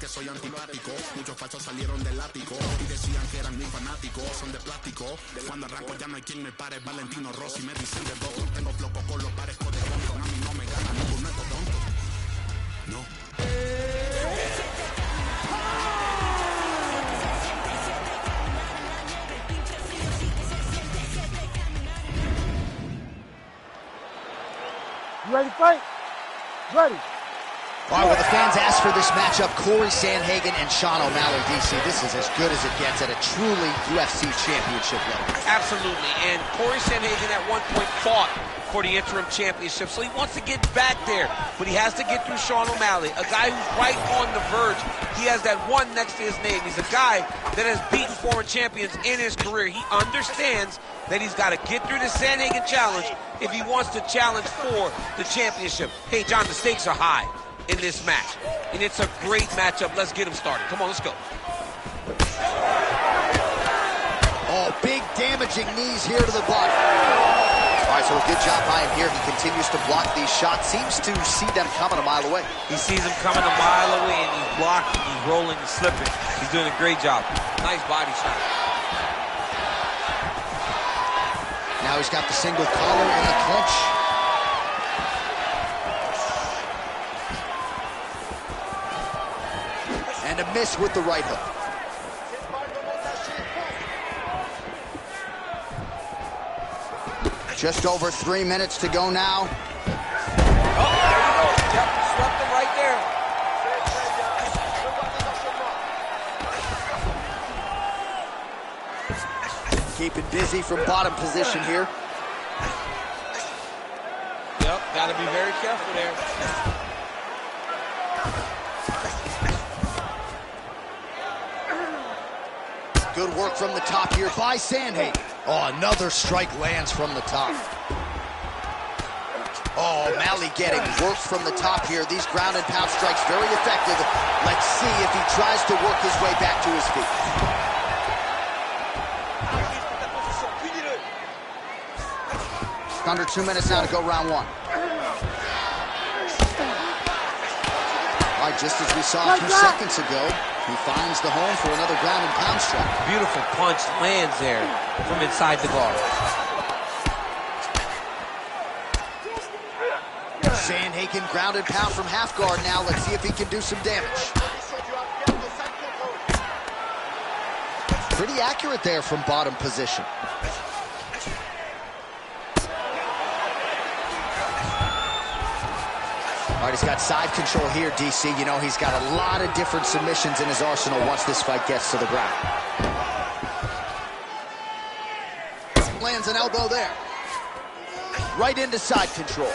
que soy antipático. Muchos falsos salieron del ático y decían que eran mis fanáticos. Son de plástico. Cuando arranco ya no hay quien me pare. Valentino Rossi me dicen de todo. Tengo floco con los parezco de tonto. A mí no me gana ninguno de tonto. No. You ready to fight? Ready. All right, well, the fans asked for this matchup, Corey Sandhagen and Sean O'Malley, DC. This is as good as it gets at a truly UFC championship level. Absolutely, and Corey Sandhagen at one point fought for the interim championship, so he wants to get back there, but he has to get through Sean O'Malley, a guy who's right on the verge. He has that one next to his name. He's a guy that has beaten former champions in his career. He understands that he's got to get through the Sandhagen challenge if he wants to challenge for the championship. Hey, John, the stakes are high in this match, and it's a great matchup. Let's get him started. Come on, let's go. Oh, big damaging knees here to the body. All right, so a good job by him here. He continues to block these shots. Seems to see them coming a mile away. He sees them coming a mile away, and he's blocking, he's rolling, and slipping. He's doing a great job. Nice body shot. Now he's got the single collar and the clinch. And a miss with the right hook. Just over 3 minutes to go now. Oh, there you go. Yep, swept him right there. Keeping busy from bottom position here. Yep, got to be very careful there. Good work from the top here by Sandhagen. Oh, another strike lands from the top. Oh, O'Malley getting work from the top here. These ground and pound strikes very effective. Let's see if he tries to work his way back to his feet. Under 2 minutes now to go round one. All right, just as we saw a few seconds ago, he finds the home for another ground and pound strike. Beautiful punch lands there from inside the guard. Sandhagen ground and pound from half guard now. Let's see if he can do some damage. Pretty accurate there from bottom position. All right, he's got side control here, DC. You know, he's got a lot of different submissions in his arsenal once this fight gets to the ground. Lands an elbow there. Right into side control.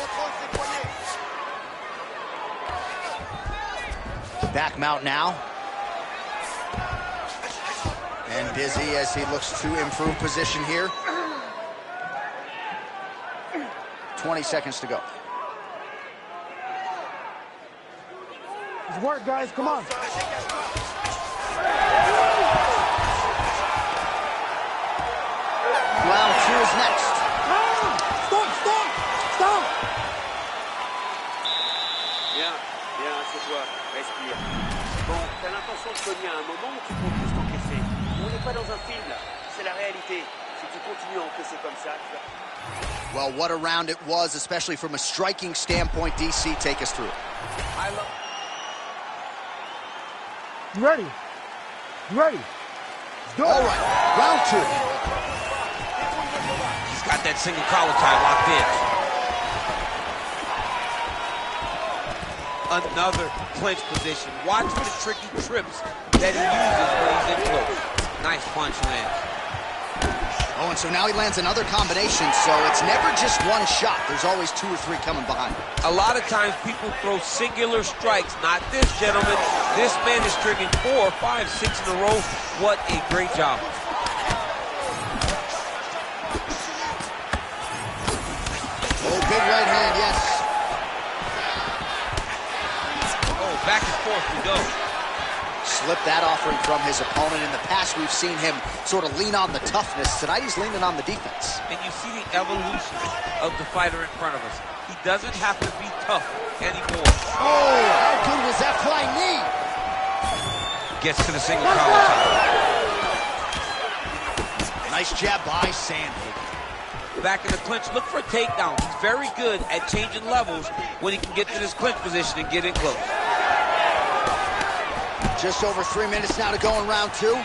Back mount now. And busy as he looks to improve position here. 20 seconds to go. It's work, guys. Come on. Round two is next. Stop! Stop! Stop! Viens, assieds-toi, respire. Bon, t'as l'intention de cogner à un moment ou tu comptes juste encaisser? On n'est pas dans un film, là. C'est la réalité. Si tu continues à encaisser comme ça, tu vas... Well, what a round it was, especially from a striking standpoint. DC, take us through it. You ready? You ready? Let's go. All right, round two. He's got that single collar tie locked in. Another clinch position. Watch for the tricky trips that he uses when he's in close. Nice punch lands. Oh, and so now he lands another combination, so it's never just one shot. There's always 2 or 3 coming behind him. A lot of times people throw singular strikes. Not this gentleman. This man is triggering 4, 5, 6 in a row. What a great job. Oh, big right hand, yes. Oh, back and forth we go. Slipped that offering from his opponent. In the past, we've seen him sort of lean on the toughness. Tonight, he's leaning on the defense. And you see the evolution of the fighter in front of us. He doesn't have to be tough anymore. Oh, how good was that flying knee? Gets to the single collar tie. Nice jab by Sandhagen. Back in the clinch, look for a takedown. He's very good at changing levels when he can get to this clinch position and get in close. Just over 3 minutes now to go in round 2.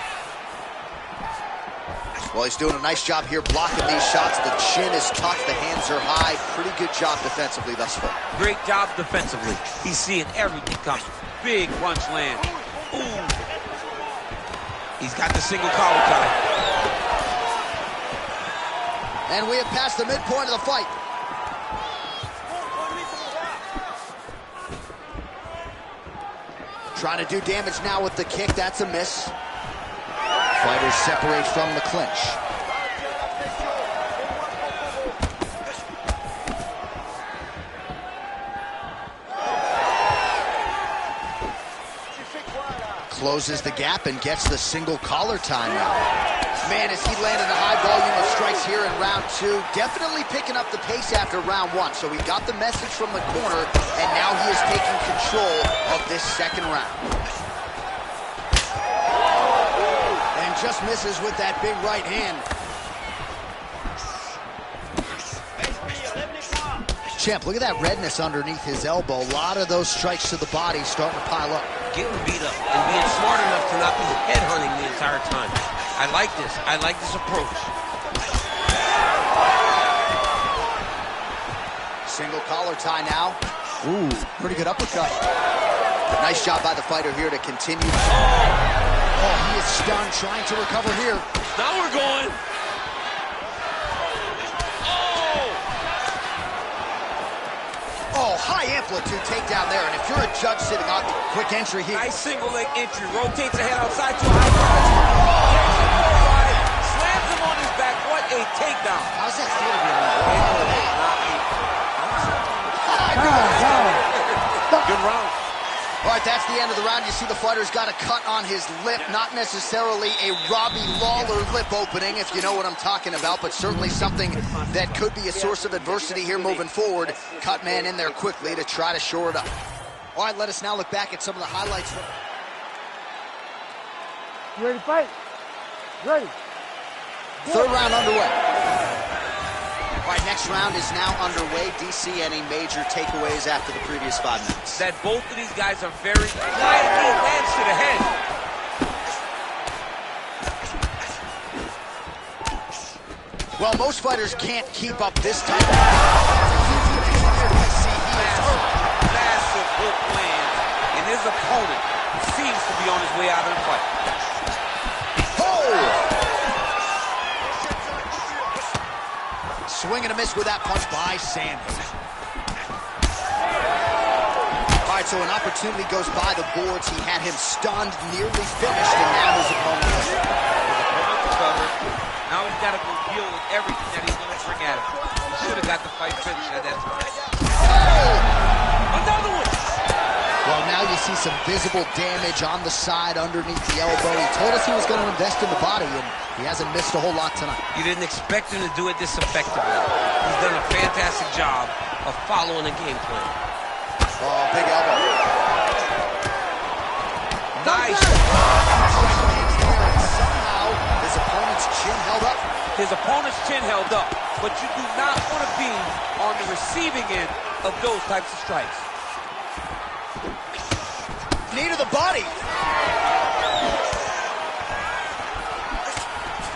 Well, he's doing a nice job here blocking these shots. The chin is tucked, the hands are high. Pretty good job defensively thus far. Great job defensively. He's seeing everything coming. Big punch land. Ooh. He's got the single collar tie. And we have passed the midpoint of the fight. Trying to do damage now with the kick. That's a miss. Fighters separate from the clinch. Closes the gap and gets the single collar tie now. Man, as he landed a high volume of strikes here in round 2, definitely picking up the pace after round 1. So he got the message from the corner, and now he is taking control of this second round. And just misses with that big right hand. Champ, look at that redness underneath his elbow. A lot of those strikes to the body starting to pile up. Getting beat up and being smart enough to not be headhunting the entire time. I like this. I like this approach. Single collar tie now. Ooh, pretty good uppercut. Nice job by the fighter here to continue. Oh, he is stunned, trying to recover here. Now we're going. Oh, high amplitude takedown there. And if you're a judge sitting on the quick entry here. Nice single leg entry. Rotates the head outside to a high punch. Slams him on his back. What a takedown. How's that feel to be on? Good round. All right, that's the end of the round. You see the fighter's got a cut on his lip. Not necessarily a Robbie Lawler lip opening, if you know what I'm talking about, but certainly something that could be a source of adversity here moving forward. Cut man in there quickly to try to shore it up. All right, let us now look back at some of the highlights. You ready to fight? Ready. Third round underway. All right, next round is now underway. DC, any major takeaways after the previous 5 minutes? That both of these guys are very quietly lands to the head. Well, most fighters can't keep up this type of... Massive hook lands, and his opponent seems to be on his way out of the fight. Oh! Swing and a miss with that punch by Sandhagen. All right, so an opportunity goes by the boards. He had him stunned, nearly finished, and now his opponent is recovered. Now he's got to go deal with everything that he's going to bring at him. He should have got the fight finished at that time. Oh! Another one! Well, now you see some visible damage on the side underneath the elbow. He told us he was going to invest in the body, and he hasn't missed a whole lot tonight. You didn't expect him to do it this effectively. He's done a fantastic job of following the game plan. Oh, big elbow. Nice. Somehow, his opponent's chin held up. His opponent's chin held up, but you do not want to be on the receiving end of those types of strikes. Knee to the body.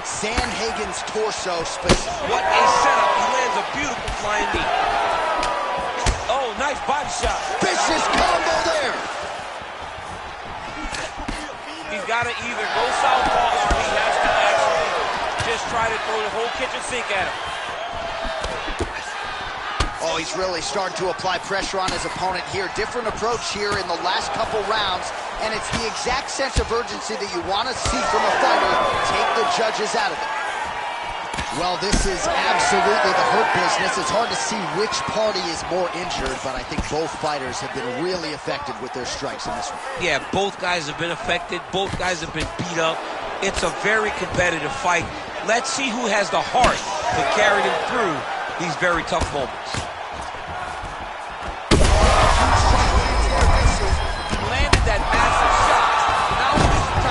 Sandhagen's torso specific. What a setup. He lands a beautiful flying knee. Oh, nice body shot. Vicious combo there. He's got to either go southpaw or he has to actually just try to throw the whole kitchen sink at him. Oh, he's really starting to apply pressure on his opponent here. Different approach here in the last couple rounds, and it's the exact sense of urgency that you want to see from a fighter. Take the judges out of it. Well, this is absolutely the hurt business. It's hard to see which party is more injured, but I think both fighters have been really effective with their strikes in this one. Yeah, both guys have been affected. Both guys have been beat up. It's a very competitive fight. Let's see who has the heart to carry them through these very tough moments. He landed that massive shot. Now he needs to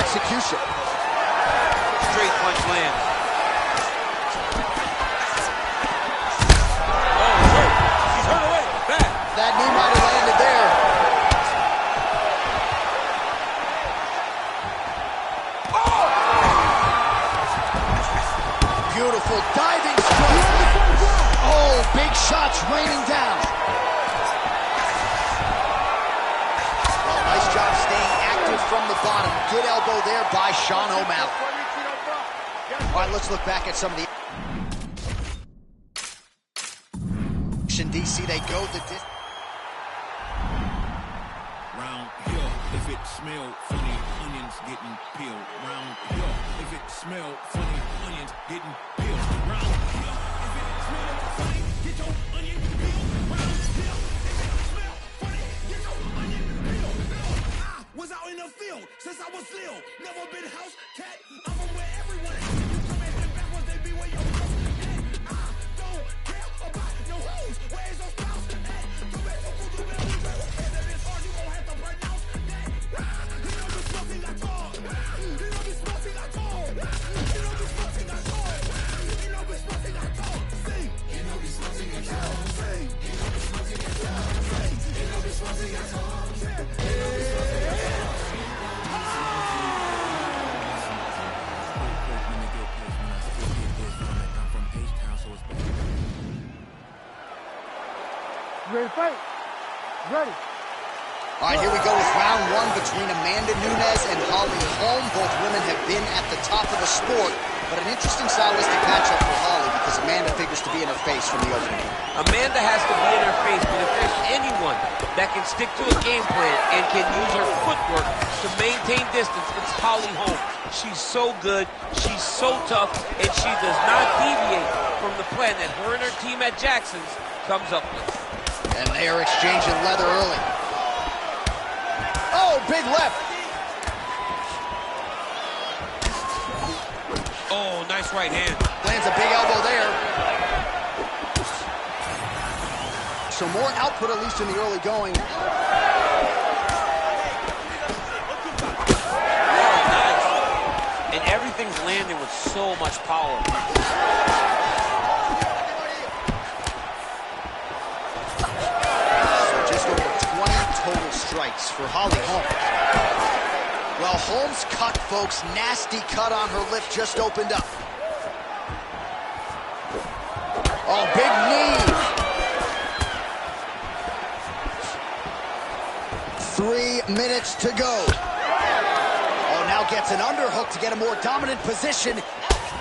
execution. Straight punch lands. That knee might have landed there. Oh! Beautiful diving strike. Oh, big shots raining down. Well, nice job staying active from the bottom. Good elbow there by Sean O'Malley. All right, let's look back at some of the DC. They go the distance. Round here, if it smell funny, onions getting peeled. Round here, if it smell funny, onions getting peeled. Round here, if it smell funny, get your onion peeled. Round here, if it smell funny, get your onion peeled. I was out in the field since I was little. Never been house cat. I'm from where everyone is. You come in here backwards, they be where your house at. I don't care about no hoes. Where's your spouse at? Come back to Kudu Bell. Who cares if it's hard? You gon' have to pronounce that. You know the smoking I call. You know the smoking I call. You know the smoking I call. You know the smoking I call. Sing. You know the smoking I call. Sing. You know the smoking I call. Sing. You know the smoking I call. Ready to fight? Ready. All right, here we go with round one between Amanda Nunes and Holly Holm. Both women have been at the top of the sport, but an interesting stylistic matchup for Holly because Amanda figures to be in her face from the opening. Amanda has to be in her face, but if there's anyone that can stick to a game plan and can use her footwork to maintain distance, it's Holly Holm. She's so good, she's so tough, and she does not deviate from the plan that her and her team at Jackson's comes up with. And they are exchanging leather early. Oh, big left. Oh, nice right hand. Lands a big elbow there. So more output, at least in the early going. Oh, nice. And everything's landing with so much power. Total strikes for Holly Holm. Well, Holm's cut, folks, nasty cut on her lip just opened up. Oh, big knee. 3 minutes to go. Oh, now gets an underhook to get a more dominant position.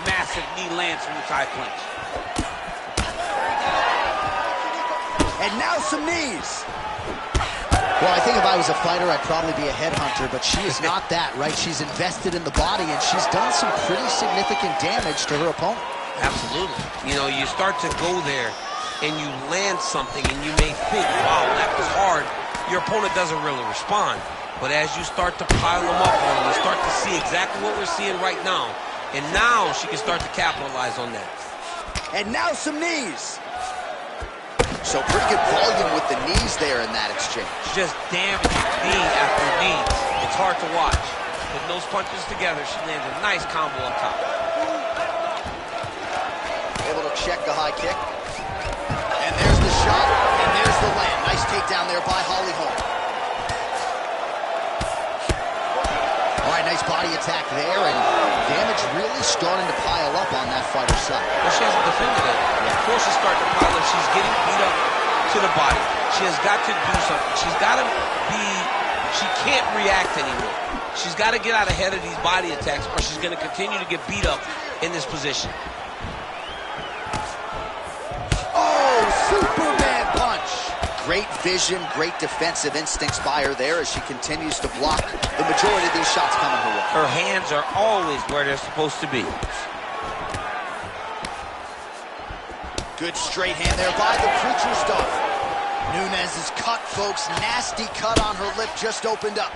Massive knee lands from the tie clinch. And now some knees. Well, I think if I was a fighter, I'd probably be a headhunter, but she is not that, right? She's invested in the body, and she's done some pretty significant damage to her opponent. Absolutely. You know, you start to go there, and you land something, and you may think, wow, that was hard. Your opponent doesn't really respond. But as you start to pile them up on them, you start to see exactly what we're seeing right now. And now she can start to capitalize on that. And now some knees. So pretty good volume with the knees there in that exchange. Just damaging knee after knee. It's hard to watch. Putting those punches together, she lands a nice combo up top. Able to check the high kick. And there's the shot, and there's the land. Nice takedown there by Holly Holm. All right, nice body attack there, and damage really starting to pile up on that fighter's side. Well, she hasn't defended it. Of course it's starting to pile up. She's getting beat up to the body. She has got to do something. She's got to be, she can't react anymore. She's got to get out ahead of these body attacks, or she's going to continue to get beat up in this position. Oh, Superman punch. Great vision, great defensive instincts by her there as she continues to block the majority of these shots coming her way. Her hands are always where they're supposed to be. Good straight hand there by the Creature Stuff. Nunes is cut, folks. Nasty cut on her lip just opened up.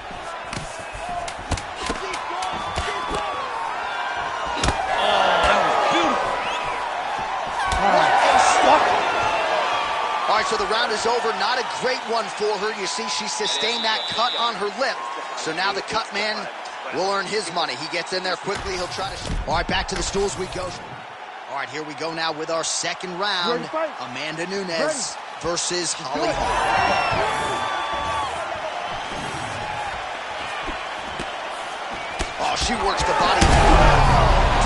All right, so the round is over. Not a great one for her. You see, she sustained that cut on her lip. So now the cut man will earn his money. He gets in there quickly. He'll try to... All right, back to the stools we go. All right, here we go now with our second round. Amanda Nunes versus Holly Holm. Oh, she works the body.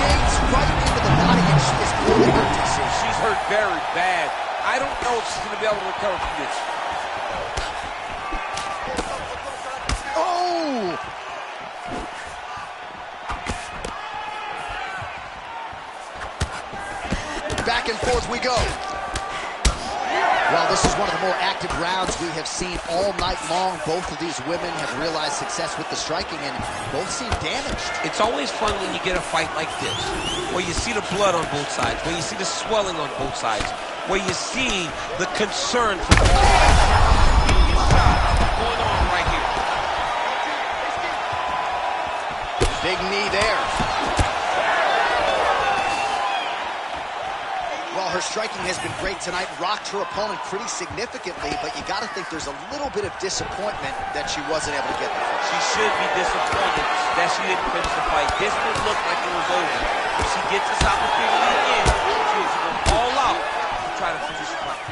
Digs right into the body, and she is clearly hurt, DC. She's hurt very bad. I don't know if she's going to be able to recover from this. Oh! Back and forth we go. Well, this is one of the more active rounds we have seen all night long. Both of these women have realized success with the striking, and both seem damaged. It's always fun when you get a fight like this, where you see the blood on both sides, where you see the swelling on both sides, where you see the concern for the going on right here. Big knee there. Well, her striking has been great tonight, rocked her opponent pretty significantly, but you got to think there's a little bit of disappointment that she wasn't able to get the finish. She should be disappointed that she didn't finish the fight. This would look like it was over. If she gets this opportunity again, she is going all out to try to finish the fight.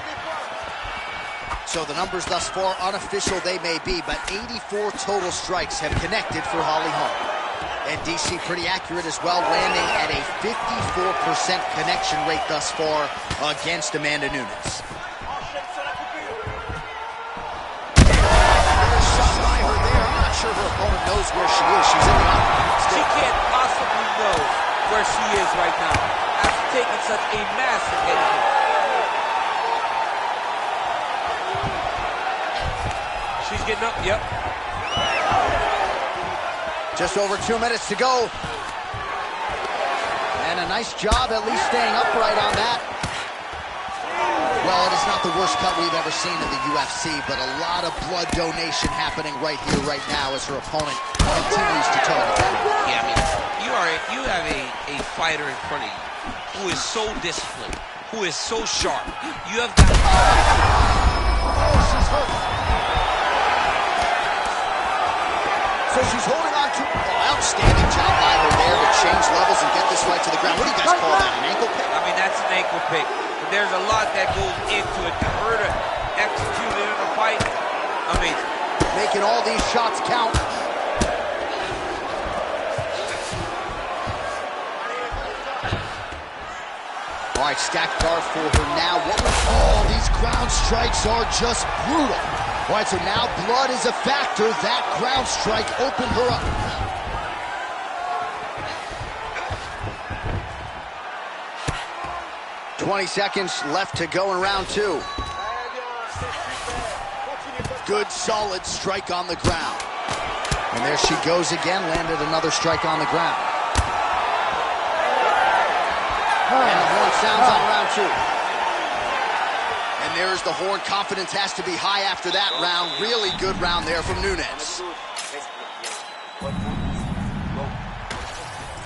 So the numbers thus far, unofficial they may be, but 84 total strikes have connected for Holly Holm. And DC pretty accurate as well, landing at a 54% connection rate thus far against Amanda Nunes. Shot by her there. I'm not sure her opponent knows where she is. She's in the octagon. She can't possibly know where she is right now after taking such a massive head kick. She's getting up, yep. Just over 2 minutes to go. And a nice job at least staying upright on that. Well, it is not the worst cut we've ever seen in the UFC, but a lot of blood donation happening right here, right now, as her opponent continues to toe the back. Yeah, I mean, you have a fighter in front of you who is so disciplined, who is so sharp. You have got... Oh, she's hurt. So she's holding on to... Oh, outstanding job by her there to change levels and get this fight to the ground. What do you guys call that, an ankle pick? I mean, that's an ankle pick. But there's a lot that goes into it. For her to execute it in a fight, amazing. Making all these shots count. All right, stacked guard for her now. Oh, these ground strikes are just brutal. All right, so now blood is a factor. That ground strike opened her up. "20 seconds left to go in round two. Good, solid strike on the ground. And there she goes again, landed another strike on the ground. And the horn sounds on round two. And there's the horn. Confidence has to be high after that round. Really good round there from Nunes.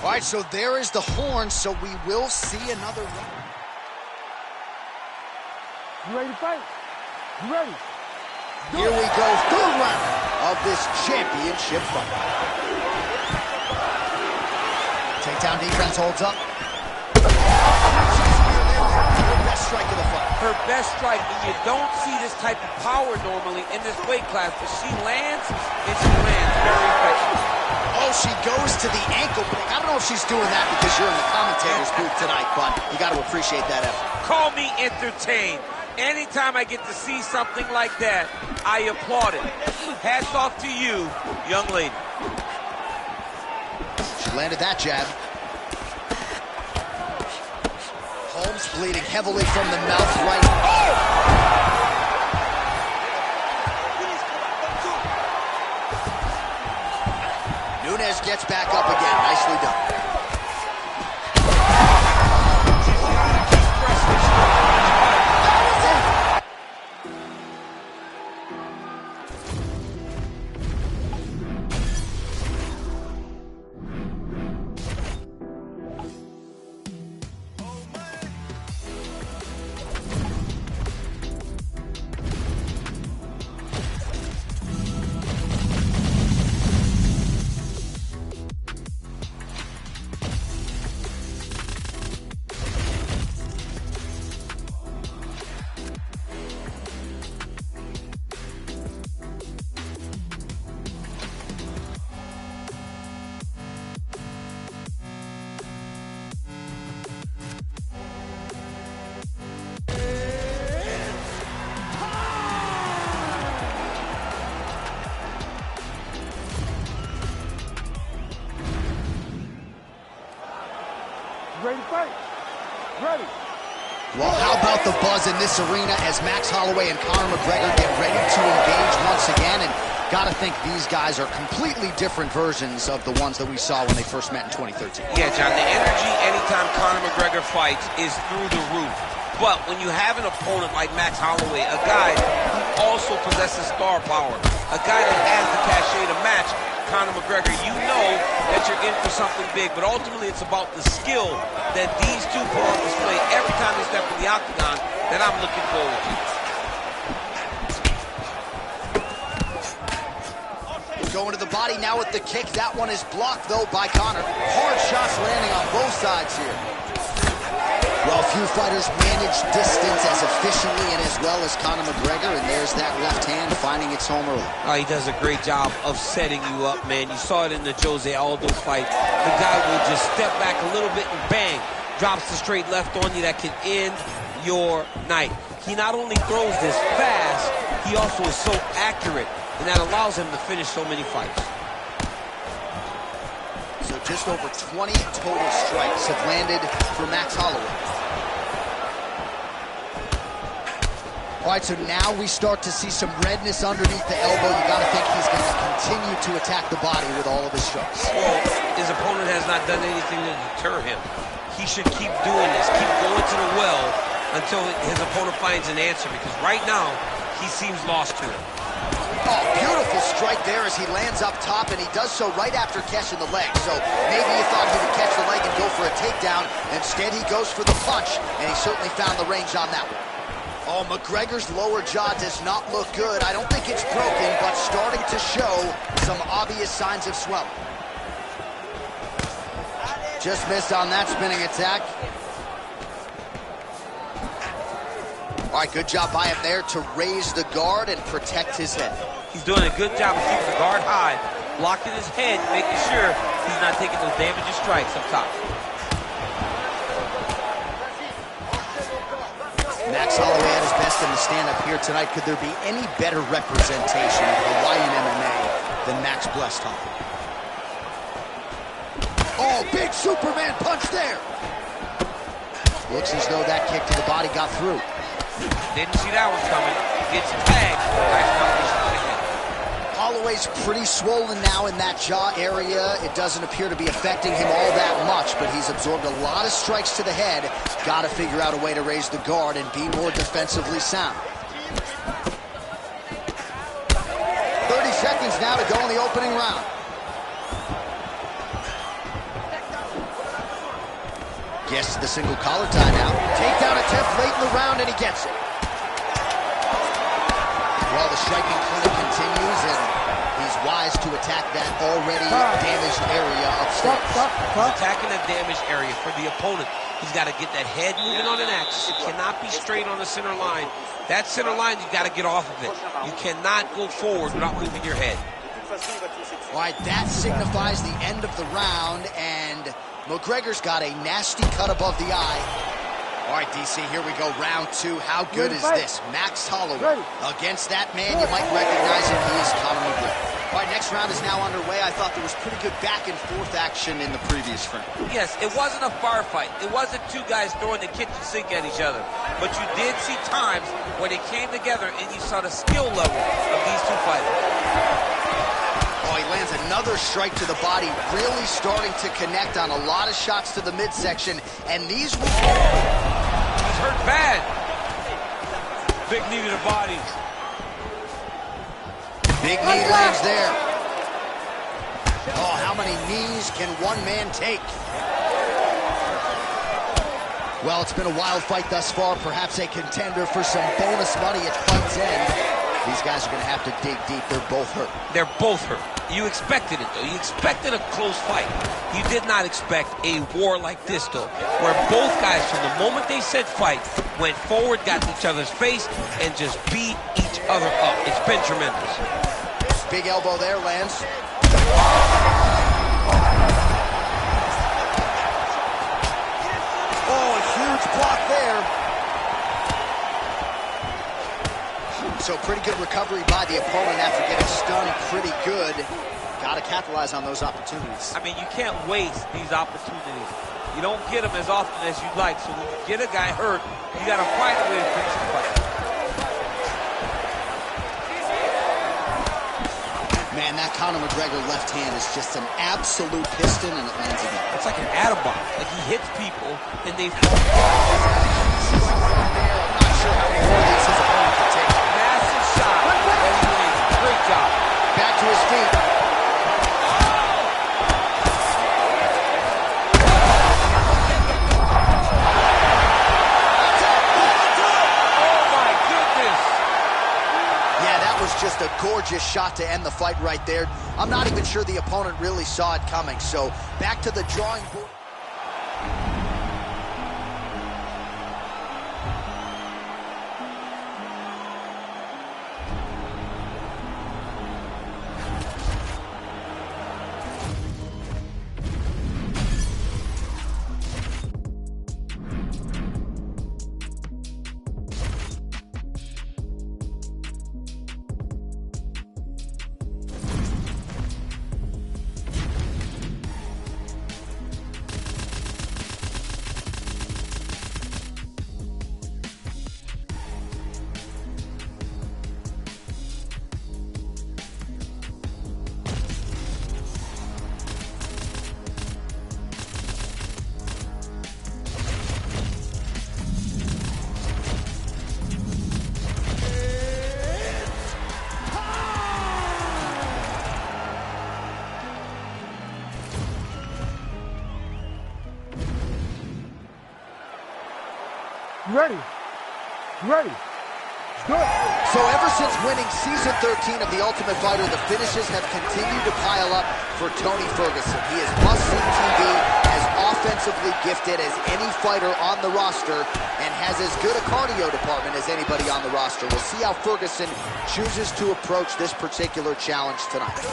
All right, so there is the horn, so we will see another round. You ready to fight? You ready? Here we go, third round of this championship fight. Takedown defense holds up. Her best strike of the fight. Her best strike, and you don't see this type of power normally in this weight class, but she lands, and she lands very effectively. Oh, she goes to the ankle pick. I don't know if she's doing that because you're in the commentator's booth tonight, but you got to appreciate that effort. Call me entertained. Anytime I get to see something like that, I applaud it. Hats off to you, young lady. She landed that jab. Holmes bleeding heavily from the mouth right. Oh! Nunes gets back up again. Nicely done. You ready to fight? Ready. Well, how about the buzz in this arena as Max Holloway and Conor McGregor get ready to engage once again? And gotta think these guys are completely different versions of the ones that we saw when they first met in 2013. Yeah, John, the energy anytime Conor McGregor fights is through the roof. But when you have an opponent like Max Holloway, a guy who also possesses star power, a guy that has the cachet to match Conor McGregor, you know that you're in for something big. But ultimately, it's about the skill that these two put on display every time they step in the octagon that I'm looking forward to. Going to the body now with the kick. That one is blocked, though, by Conor. Hard shots landing on both sides here. Well, few fighters manage distance as efficiently and as well as Conor McGregor, and there's that left hand finding its home early. He does a great job of setting you up, man. You saw it in the Jose Aldo fight. The guy will just step back a little bit and bang, drops the straight left on you that can end your night. He not only throws this fast, he also is so accurate, and that allows him to finish so many fights. So just over 20 total strikes have landed for Max Holloway. All right, so now we start to see some redness underneath the elbow. You got to think he's going to continue to attack the body with all of his strikes. Well, his opponent has not done anything to deter him. He should keep doing this, keep going to the well until his opponent finds an answer, because right now, he seems lost to it. Oh, beautiful strike there as he lands up top, and he does so right after catching the leg. So maybe you thought he would catch the leg and go for a takedown. Instead, he goes for the punch, and he certainly found the range on that one. Oh, McGregor's lower jaw does not look good. I don't think it's broken, but starting to show some obvious signs of swelling. Just missed on that spinning attack. All right, good job by him there to raise the guard and protect his head. He's doing a good job of keeping the guard high, blocking his head, making sure he's not taking those damaging strikes up top. Max Holloway at his best in the stand-up here tonight. Could there be any better representation of Hawaiian MMA than Max blessed Holloway? Oh, big Superman punch there. Looks as though that kick to the body got through. Didn't see that one coming. Gets tagged. Nice combination to the head. Holloway's pretty swollen now in that jaw area. It doesn't appear to be affecting him all that much, but he's absorbed a lot of strikes to the head. Got to figure out a way to raise the guard and be more defensively sound. 30 seconds now to go in the opening round. Gets to the single collar tie now. Takedown attempt late in the round, and he gets it. Well, the striking clinic continues, and he's wise to attack that already damaged area upstairs. He's attacking that damaged area for the opponent. He's got to get that head moving on an axis. It cannot be straight on the center line. That center line, you got to get off of it. You cannot go forward without moving your head. All right, that signifies the end of the round, and McGregor's got a nasty cut above the eye. All right, DC, here we go, round two. How good is this? Max Holloway against that man. You might recognize him. He is Conor McGregor. All right, next round is now underway. I thought there was pretty good back-and-forth action in the previous frame. Yes, it wasn't a firefight. It wasn't two guys throwing the kitchen sink at each other. But you did see times where they came together and you saw the skill level of these two fighters. Oh, he lands another strike to the body, really starting to connect on a lot of shots to the midsection, and these will... He's hurt bad. Big knee to the body. Big knee lands there. Oh, how many knees can one man take? Well, it's been a wild fight thus far, perhaps a contender for some bonus money at fight's end. These guys are going to have to dig deep. They're both hurt. They're both hurt. You expected it, though. You expected a close fight. You did not expect a war like this, though, where both guys, from the moment they said fight, went forward, got in each other's face, and just beat each other up. It's been tremendous. Big elbow there, lands. Oh, a huge block there. So pretty good recovery by the opponent after getting stunned pretty good. Got to capitalize on those opportunities. I mean, you can't waste these opportunities. You don't get them as often as you'd like. So when you get a guy hurt, you got to find a way to finish the fight. Man, that Conor McGregor left hand is just an absolute piston, and it lands again. It's like an atom bomb. Like he hits people, and they fall. I'm not sure how many more of these his opponent can take. Massive shot. Eddie Lane's. Great job. Back to his feet. Just a gorgeous shot to end the fight right there. I'm not even sure the opponent really saw it coming. So back to the drawing board. Ready. Ready. Good. So ever since winning season 13 of The Ultimate Fighter, the finishes have continued to pile up for Tony Ferguson. He is must-see TV, as offensively gifted as any fighter on the roster, and has as good a cardio department as anybody on the roster. We'll see how Ferguson chooses to approach this particular challenge tonight.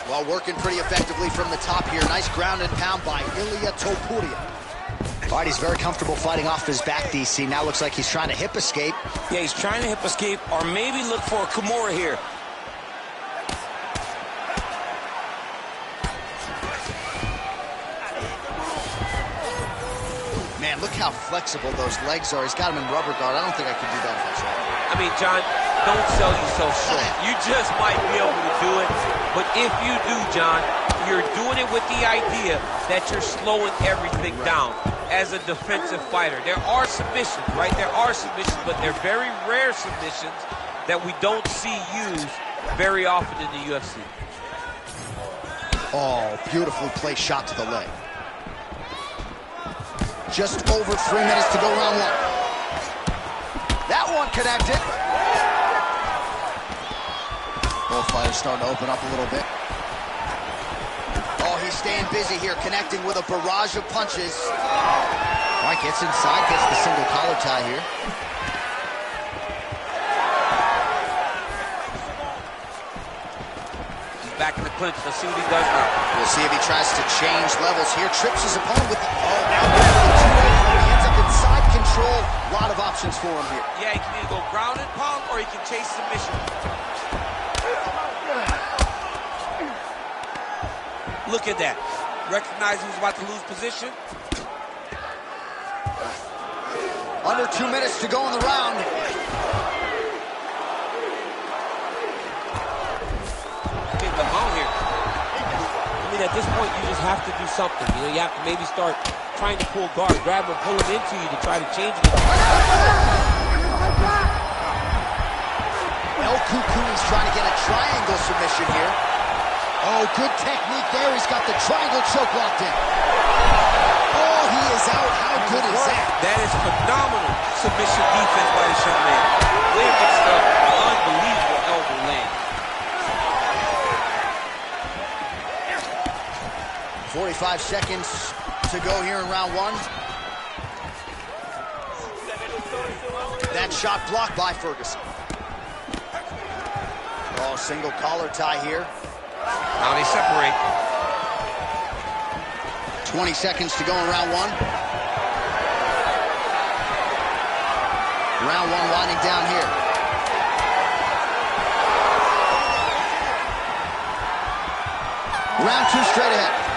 While working pretty effectively from the top here, nice ground and pound by Ilia Topuria. All right, he's very comfortable fighting off his back, DC. Now looks like he's trying to hip escape. Yeah, he's trying to hip escape, or maybe look for a Kimura here. Man, look how flexible those legs are. He's got him in rubber guard. I don't think I could do that if I tried. I mean, John, don't sell yourself short. You just might be able to do it. But if you do, John, you're doing it with the idea that you're slowing everything down as a defensive fighter. There are submissions, right? There are submissions, but they're very rare submissions that we don't see used very often in the UFC. Oh, beautifully placed shot to the leg. Just over 3 minutes to go round one. That one connected. Both fighters starting to open up a little bit. Oh, he's staying busy here, connecting with a barrage of punches. All right, gets inside, gets the single collar tie here. He's back in the clinch. Let's see what he does now. We'll see if he tries to change levels here. Trips his opponent with the... Oh, now he ends up inside control. A lot of options for him here. Yeah, he can either go ground and pound or he can chase submission. Look at that. Recognize he was about to lose position. Under 2 minutes to go in the round. Getting the mount here. I mean, at this point, you just have to do something. You know, you have to maybe start trying to pull guard, grab him, pull him into you to try to change it. El Cucuni's trying to get a triangle submission here. Oh, good technique there. He's got the triangle choke locked in. Oh, he is out. How good is that? That is phenomenal submission defense by this young man. Way mixed up. Unbelievable elbow land. 45 seconds to go here in round one. That shot blocked by Ferguson. Oh, single collar tie here. Now they separate. 20 seconds to go in round one. Round one winding down here. Round 2 straight ahead.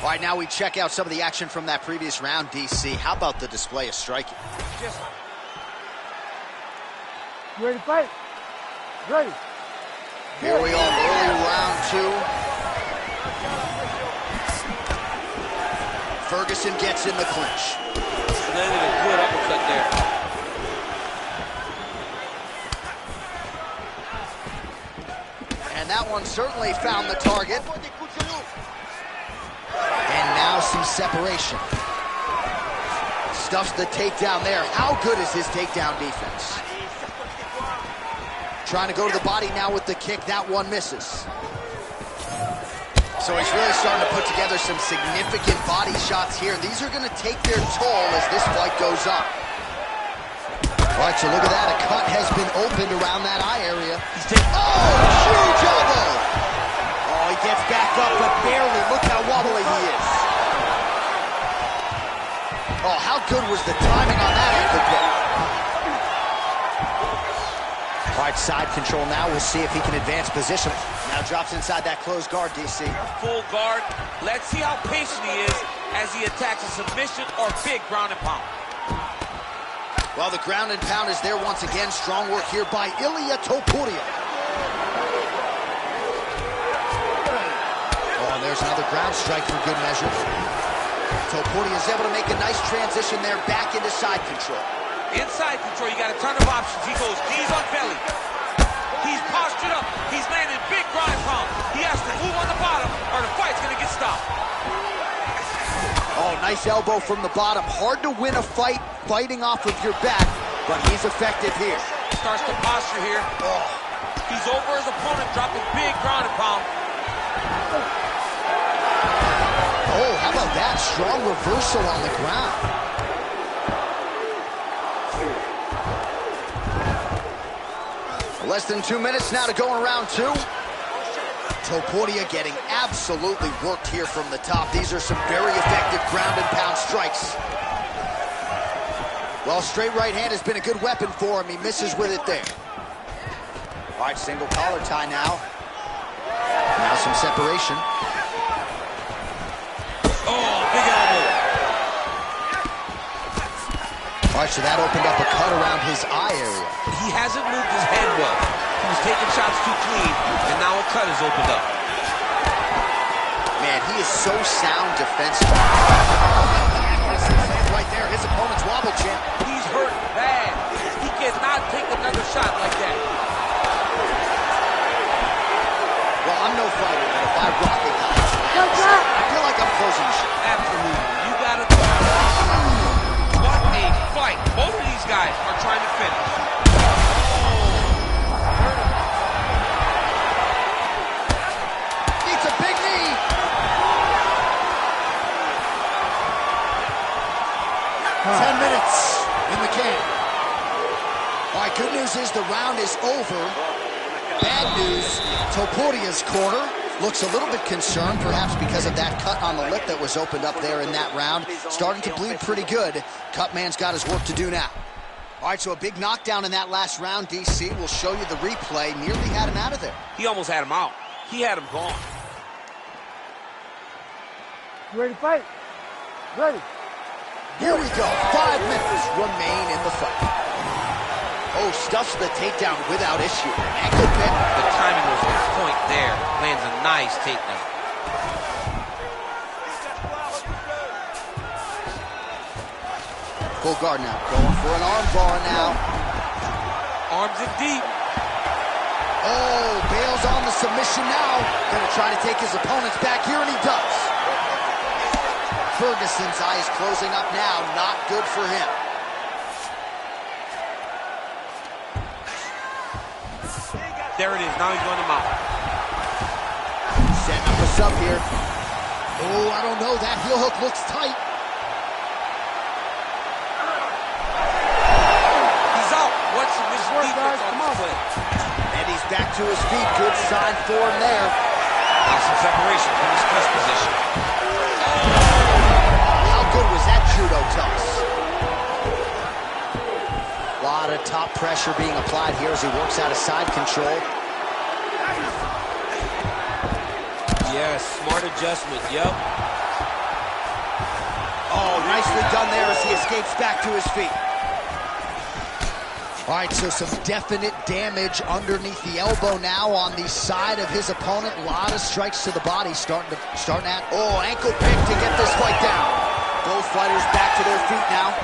All right, now we check out some of the action from that previous round, DC. How about the display of striking? You ready to fight? Ready. Here we are, early round 2. Ferguson gets in the clinch. Landed a good uppercut there. And that one certainly found the target. And now some separation. Stuffs the takedown there. How good is his takedown defense? Trying to go to the body now with the kick. That one misses. So he's really starting to put together some significant body shots here. These are going to take their toll as this fight goes on. All right, so look at that. A cut has been opened around that eye area. He's taking... Oh, huge elbow! Oh, he gets back up, but barely. Look how wobbly he is. Oh, how good was the timing on that ankle kick? All right, side control now. We'll see if he can advance position. Now drops inside that closed guard, DC. Full guard. Let's see how patient he is as he attacks a submission or big ground and pound. Well, the ground and pound is there once again. Strong work here by Ilia Topuria. Oh, and there's another ground strike for good measure. Topuria is able to make a nice transition there back into side control. Inside control, you got a ton of options. He goes knees on belly. He's postured up. He's landing big ground and pound. He has to move on the bottom or the fight's going to get stopped. Oh, nice elbow from the bottom. Hard to win a fight fighting off of your back, but he's effective here. Starts to posture here. Oh. He's over his opponent, dropping big ground and pound. Oh, how about that? Strong reversal on the ground. Less than 2 minutes now to go in round 2. Topuria getting absolutely worked here from the top. These are some very effective ground and pound strikes. Well, straight right hand has been a good weapon for him. He misses with it there. All right, single collar tie now. Now some separation. Oh, big elbow. All right, so that opened up a cut around his eye area. He hasn't moved his head well. He was taking shots too clean, and now a cut is opened up. Man, he is so sound defensively. Right there, his opponent's wobble champ. He's hurt bad. He cannot take another shot like that. Well, I'm no fighter, but if I rock it, I feel like I'm closing the show. Absolutely. You gotta what a fight. Both of these guys are trying to finish. Needs a big knee. Huh. 10 minutes in the can. All right, good news is the round is over. Bad news, Topuria's corner looks a little bit concerned, perhaps because of that cut on the lip that was opened up there in that round. Starting to bleed pretty good. Cutman's got his work to do now. All right, so a big knockdown in that last round, DC. We'll show you the replay. Nearly had him out of there. He almost had him out. He had him gone. You ready to fight? Ready. Here we go. 5 minutes remain in the fight. Oh, stuffs the takedown without issue. Ankle pick. The timing was on point there. Lands a nice takedown. Full guard now. Going for an arm bar now. Arms in deep. Oh, bails on the submission now. Gonna try to take his opponents back here, and he does. Ferguson's eye is closing up now. Not good for him. There it is. Now he's going to mount. Setting up a sub here. Oh, I don't know. That heel hook looks tight. He's out. What's the defense on this play? And he's back to his feet. Good sign for him there. Now some separation from his press position. How good was that judo toss? A lot of top pressure being applied here as he works out of side control. Yes, smart adjustment, yep. Oh, nicely done there as he escapes back to his feet. All right, so some definite damage underneath the elbow now on the side of his opponent. A lot of strikes to the body starting at, oh, ankle pick to get this fight down. Both fighters back to their feet now.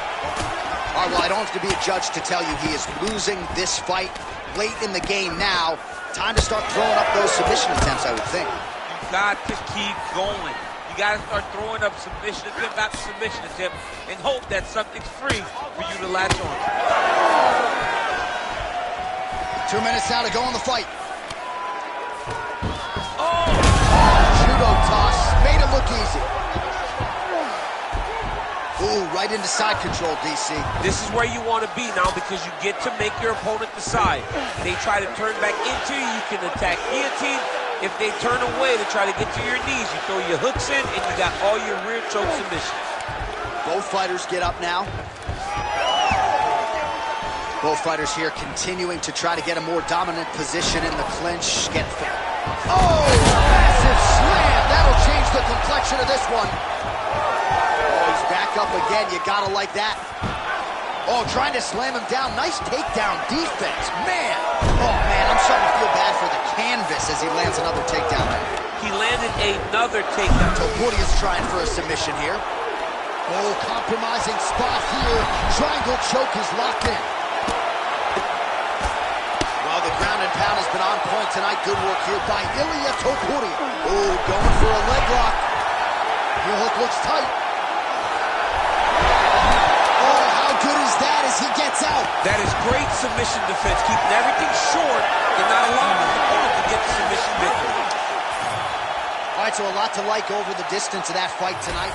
All right, well, I don't have to be a judge to tell you he is losing this fight late in the game now. Time to start throwing up those submission attempts, I would think. You got to keep going. You got to start throwing up submission attempt after submission attempt and hope that something's free for you to latch on. 2 minutes now to go in the fight. Oh! Judo toss made him look easy. Ooh, right into side control, DC. This is where you want to be now because you get to make your opponent decide. They try to turn back into you, you can attack guillotine. If they turn away to try to get to your knees, you throw your hooks in and you got all your rear choke submissions. Both fighters get up now. Both fighters here continuing to try to get a more dominant position in the clinch. Oh, massive slam. That'll change the complexion of this one. Oh, he's back up again. You gotta like that. Oh, trying to slam him down. Nice takedown defense. Man. Oh, man, I'm starting to feel bad for the canvas as he lands another takedown there. He landed another takedown. Topuria's trying for a submission here. Oh, compromising spot here. Triangle choke is locked in. Well, the ground and pound has been on point tonight. Good work here by Ilia Topuria. Oh, going for a leg lock. Heel hook looks tight. Oh, how good is that as he gets out? That is great submission defense, keeping everything short and not allowing his opponent to get the submission victory. All right, so a lot to like over the distance of that fight tonight.